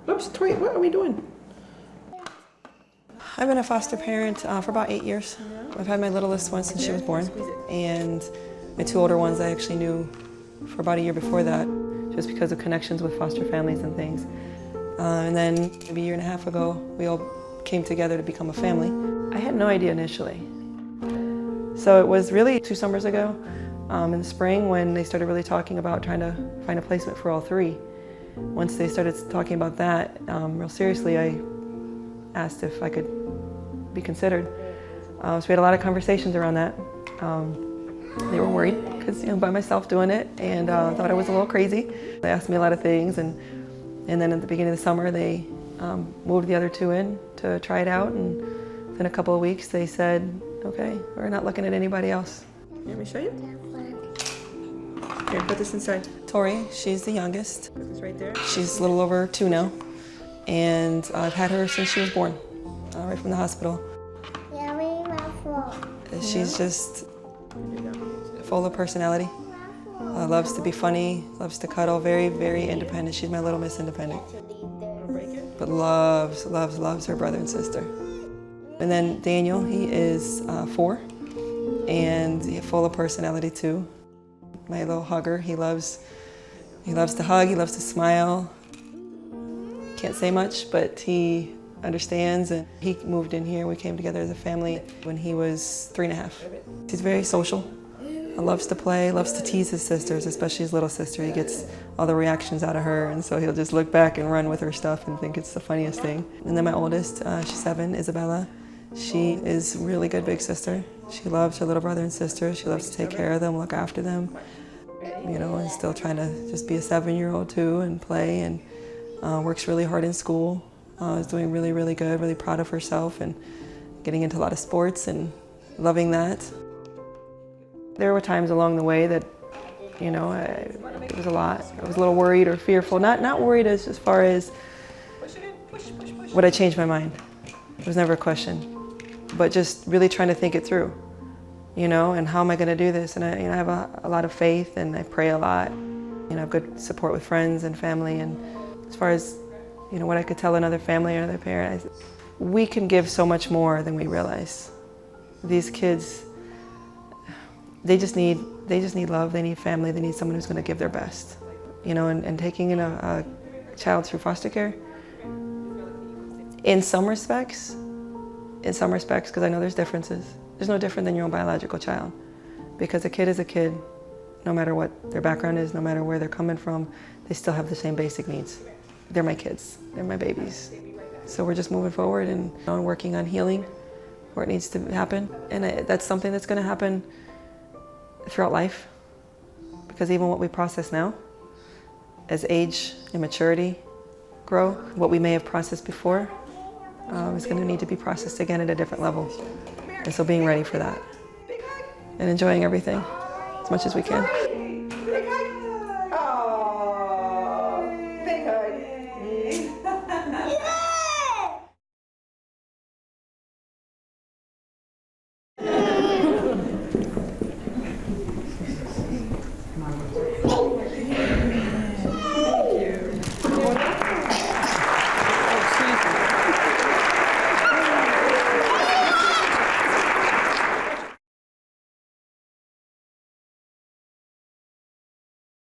Oops, Tori, what are we doing? I've been a foster parent for about 8 years. I've had my littlest one since she was born, and my 2 older ones I actually knew for about a year before that, just because of connections with foster families and things. And then maybe a year and a half ago, we all came together to become a family. I had no idea initially. So it was really 2 summers ago, in the spring, when they started really talking about trying to find a placement for all 3. Once they started talking about that real seriously, I asked if I could be considered. So we had a lot of conversations around that. They were worried because, by myself doing it, and thought I was a little crazy. They asked me a lot of things, and then at the beginning of the summer, they moved the other 2 in to try it out, and within a couple of weeks, they said, okay, we're not looking at anybody else. Let me show you. Here, put this inside. Tori, she's the youngest. Put this right there. She's a little over 2 now, and I've had her since she was born, right from the hospital. She's just full of personality. Loves to be funny, loves to cuddle, very, very independent. She's my little Miss Independent. But loves her brother and sister. And then Daniel, he is 4, and he's full of personality too. My little hugger, he loves to hug, he loves to smile. Can't say much, but he understands, and he moved in here. We came together as a family when he was 3.5. He's very social, loves to play, loves to tease his sisters, especially his little sister. He gets all the reactions out of her, and so he'll just look back and run with her stuff and think it's the funniest thing. And then my oldest, she's 7, Isabella. She is a really good big sister. She loves her little brother and sister. She loves to take care of them, look after them, and still trying to just be a 7-year-old too and play, and works really hard in school. Is doing really, really good, really proud of herself, and getting into a lot of sports and loving that. There were times along the way that, it was a lot. I was a little worried or fearful. Not worried as far as would I change my mind. It was never a question, but just really trying to think it through, and how am I going to do this? And I have a lot of faith, and I pray a lot. I have good support with friends and family, and as far as what I could tell another family or another parent, we can give so much more than we realize. These kids, they just need love, they need family, they need someone who's going to give their best. And taking in a child through foster care, in some respects, because I know there's differences, there's no different than your own biological child. Because a kid is a kid, no matter what their background is, no matter where they're coming from, they still have the same basic needs. They're my kids, they're my babies. So we're just moving forward and working on healing where it needs to happen. And that's something that's going to happen throughout life, because even what we process now, as age and maturity grow, what we may have processed before is going to need to be processed again at a different level. And so being ready for that and enjoying everything as much as we can.